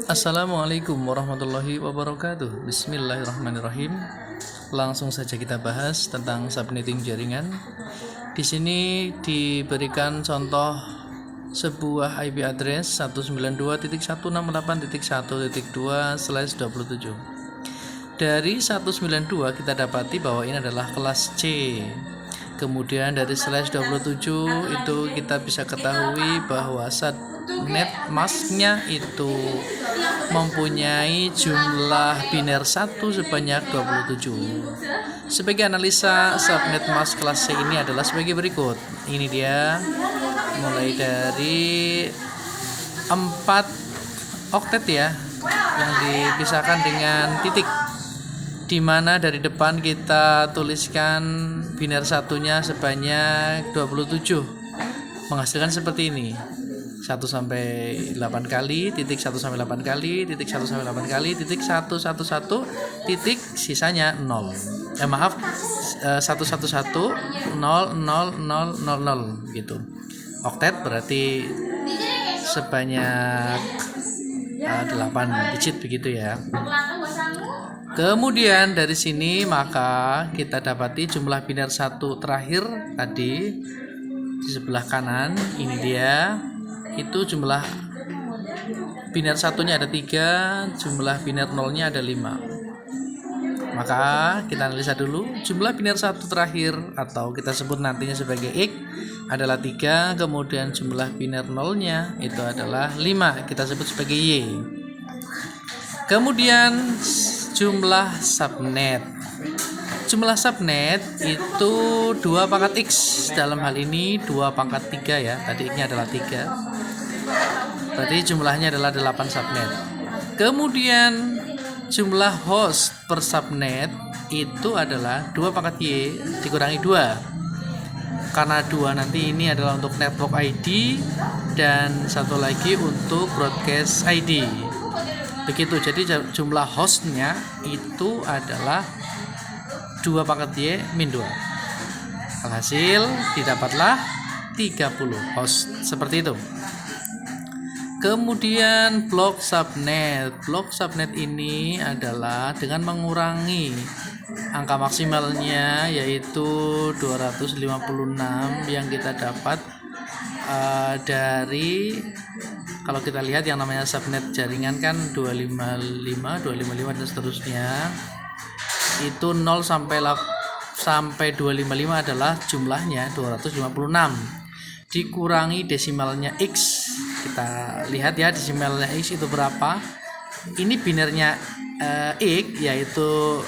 Assalamualaikum warahmatullahi wabarakatuh. Bismillahirrahmanirrahim. Langsung saja kita bahas tentang subnetting jaringan. Di sini diberikan contoh sebuah IP address 192.168.1.2/27. Dari 192 kita dapati bahwa ini adalah kelas C. Kemudian dari /27 itu kita bisa ketahui bahwa subnet masknya itu mempunyai jumlah biner 1 sebanyak 27. Sebagai analisa subnet mask kelas C ini adalah sebagai berikut. Ini dia mulai dari 4 oktet ya, yang dipisahkan dengan titik, di mana dari depan kita tuliskan biner satunya sebanyak 27, menghasilkan seperti ini: 1 sampai 8 kali, titik 1 sampai 8 kali, titik 1 sampai 8 kali, titik 111, titik sisanya 0. 111 0 0 0 0 gitu. Oktet berarti sebanyak 8 digit begitu ya. Kemudian dari sini maka kita dapati jumlah biner 1 terakhir tadi di sebelah kanan, ini dia. Itu jumlah biner satunya ada 3, jumlah biner 0-nya ada 5. Maka kita analisa dulu. Jumlah biner 1 terakhir atau kita sebut nantinya sebagai X adalah 3, kemudian jumlah biner 0-nya itu adalah 5, kita sebut sebagai Y. Kemudian jumlah subnet. Jumlah subnet itu 2 pangkat X, dalam hal ini 2 pangkat 3 ya. Tadi X-nya adalah 3. Berarti jumlahnya adalah 8 subnet. Kemudian jumlah host per subnet itu adalah 2 pangkat Y dikurangi 2. Karena 2 nanti ini adalah untuk network ID dan satu lagi untuk broadcast ID. Begitu, jadi jumlah hostnya itu adalah 2 pangkat Y min 2. Alhasil didapatlah 30 host, seperti itu. Kemudian blok subnet. Blok subnet ini adalah dengan mengurangi angka maksimalnya, yaitu 256 yang kita dapat dari, kalau kita lihat yang namanya subnet jaringan kan 255 dan seterusnya. Itu 0 sampai 255 adalah jumlahnya 256. Dikurangi desimalnya X. Kita lihat ya desimalnya X itu berapa. Ini binernya X, yaitu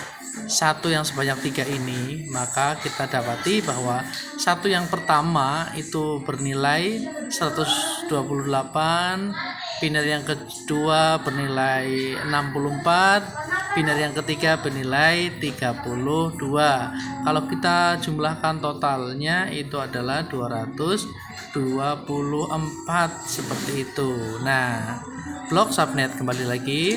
1 yang sebanyak 3 ini. Maka kita dapati bahwa 1 yang pertama itu bernilai 128, biner yang kedua bernilai 64, biner yang ketiga bernilai 32. Kalau kita jumlahkan totalnya itu adalah 224, seperti itu. Nah, blok subnet kembali lagi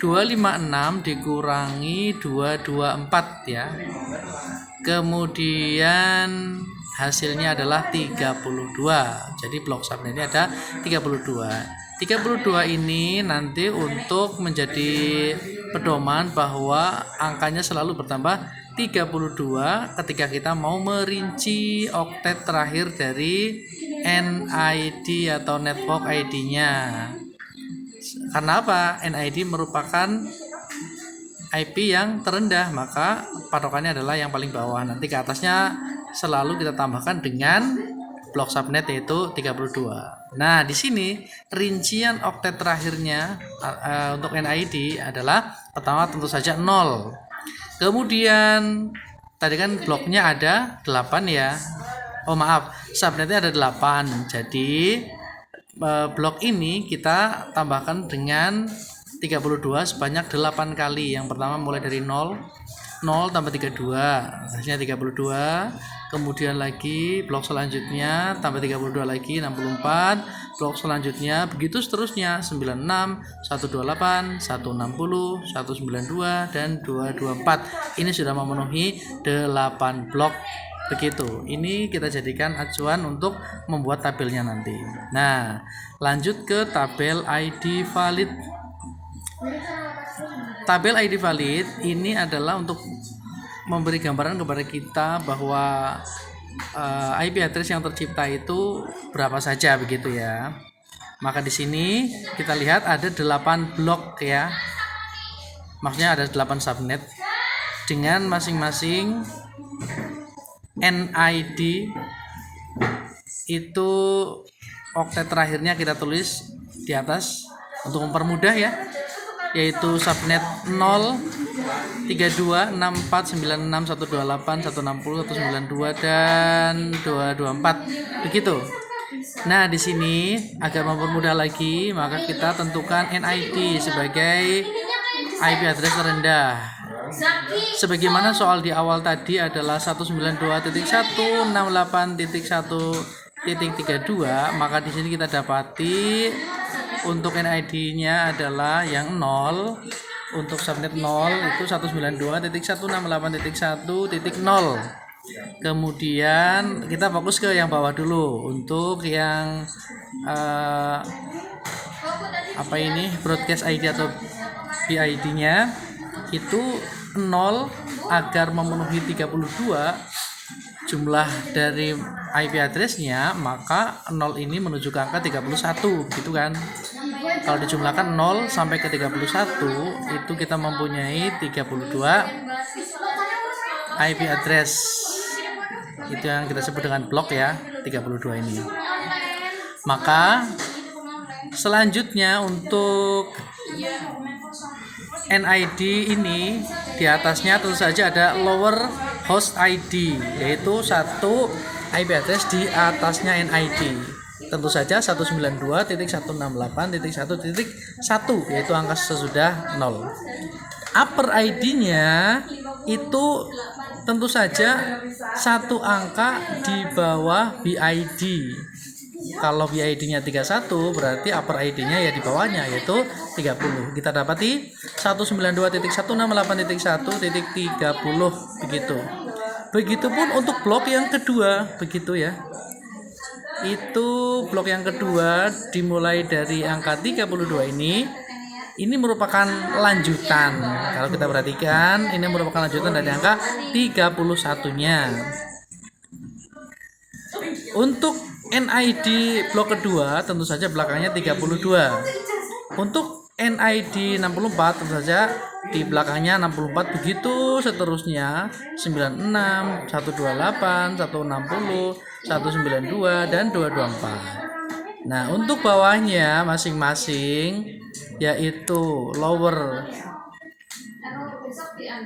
256 dikurangi 224 ya. Kemudian hasilnya adalah 32. Jadi blok subnet ini ada 32. 32 ini nanti untuk menjadi pedoman bahwa angkanya selalu bertambah 32 ketika kita mau merinci oktet terakhir dari NID atau network ID-nya. Karena apa? NID merupakan IP yang terendah, maka patokannya adalah yang paling bawah. Nanti ke atasnya selalu kita tambahkan dengan blok subnet, yaitu 32. Nah, di sini rincian oktet terakhirnya untuk NID adalah pertama tentu saja 0. Kemudian tadi kan bloknya ada 8 ya. Subnetnya ada 8. Jadi blok ini kita tambahkan dengan 32 sebanyak 8 kali. Yang pertama mulai dari 0 tambah 32, hasilnya 32. Kemudian lagi blok selanjutnya tambah 32 lagi 64, blok selanjutnya begitu seterusnya 96, 128, 160, 192 dan 224. Ini sudah memenuhi 8 blok Begitu. Ini kita jadikan acuan untuk membuat tabelnya nanti. Nah, lanjut ke tabel ID valid. Tabel ID valid ini adalah untuk memberi gambaran kepada kita bahwa IP address yang tercipta itu berapa saja begitu ya. Maka di sini kita lihat ada 8 blok ya. Maksudnya ada 8 subnet dengan masing-masing NID itu oktet terakhirnya kita tulis di atas untuk mempermudah ya, yaitu subnet 0 32 64 96 128 160 192 dan 224 begitu. Nah, di sini agar mempermudah lagi maka kita tentukan NID sebagai IP address terendah. Sebagaimana soal di awal tadi adalah 192.168.1.32, maka di sini kita dapati untuk NID-nya adalah yang 0. Untuk subnet 0 itu 192.168.1.0. Kemudian kita fokus ke yang bawah dulu. Untuk yang broadcast ID atau BID-nya itu 0 agar memenuhi 32 jumlah dari IP address-nya, maka 0 ini menuju ke angka 31 gitu kan. Kalau dijumlahkan 0 sampai ke 31 itu kita mempunyai 32 IP address. Itu yang kita sebut dengan blok ya, 32 ini. Maka selanjutnya untuk NID ini di atasnya tentu saja ada lower host ID, yaitu satu IP address di atasnya NID. Tentu saja 192.168.1.1 yaitu angka sesudah 0. Upper ID-nya itu tentu saja satu angka di bawah BID. Kalau BID-nya 31 berarti upper ID-nya ya di bawahnya yaitu 30. Kita dapati 192.168.1.30 begitu. Begitupun untuk blok yang kedua begitu ya. Itu blok yang kedua dimulai dari angka 32 ini merupakan lanjutan. Kalau kita perhatikan ini merupakan lanjutan dari angka 31-nya. Untuk NID blok kedua tentu saja belakangnya 32. Untuk NID 64 tentu saja di belakangnya 64 begitu seterusnya 96, 128, 160, 192 dan 224. Nah, untuk bawahnya masing-masing yaitu lower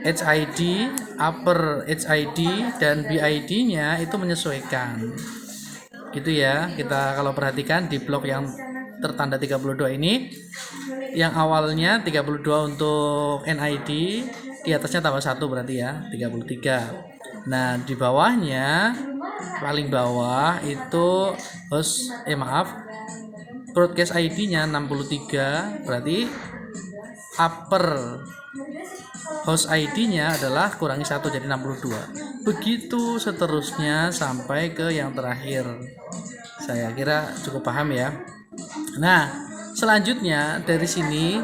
HID, upper HID dan BID-nya itu menyesuaikan. Gitu ya. Kita kalau perhatikan di blok yang tertanda 32 ini yang awalnya 32 untuk NID, di atasnya tambah 1 berarti ya 33. Nah, di bawahnya paling bawah itu broadcast ID-nya 63, berarti upper host ID-nya adalah kurangi 1 jadi 62. Begitu seterusnya sampai ke yang terakhir. Saya kira cukup paham ya. Nah, selanjutnya dari sini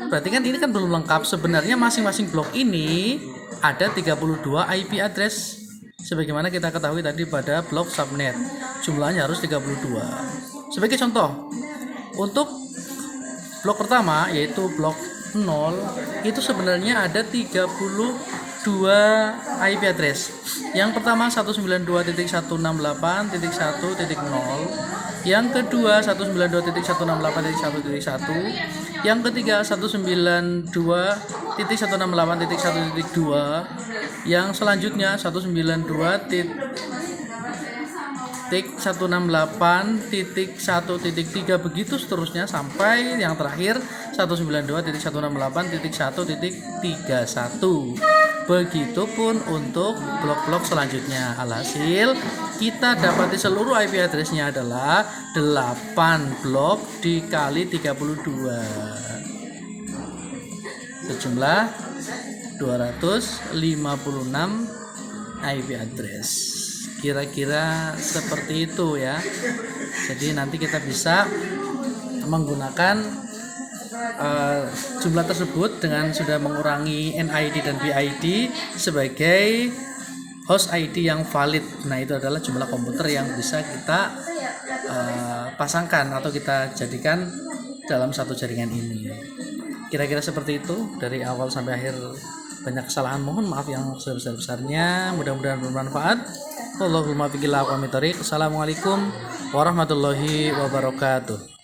berarti kan ini kan belum lengkap. Sebenarnya masing-masing blok ini ada 32 IP address. Sebagaimana kita ketahui tadi pada blok subnet. Jumlahnya harus 32. Sebagai contoh, untuk blok pertama yaitu blok 0 itu sebenarnya ada 32 IP address. Yang pertama 192.168.1.0, yang kedua 192.168.1.1, yang ketiga 192.168.1.2, yang selanjutnya 192.168.1.3 begitu seterusnya sampai yang terakhir 192.168.1.31. Begitupun untuk blok-blok selanjutnya. Alhasil kita dapati seluruh IP address-nya adalah 8 blok dikali 32 sejumlah 256 IP address. Kira-kira seperti itu ya. Jadi nanti kita bisa menggunakan jumlah tersebut dengan sudah mengurangi NID dan BID sebagai host ID yang valid. Nah, itu adalah jumlah komputer yang bisa kita pasangkan atau kita jadikan dalam satu jaringan ini. Kira-kira seperti itu. Dari awal sampai akhir banyak kesalahan, mohon maaf yang sebesar-besarnya. Mudah-mudahan bermanfaat. Allahumma biqillah wa mitariq. Assalamualaikum warahmatullahi wabarakatuh.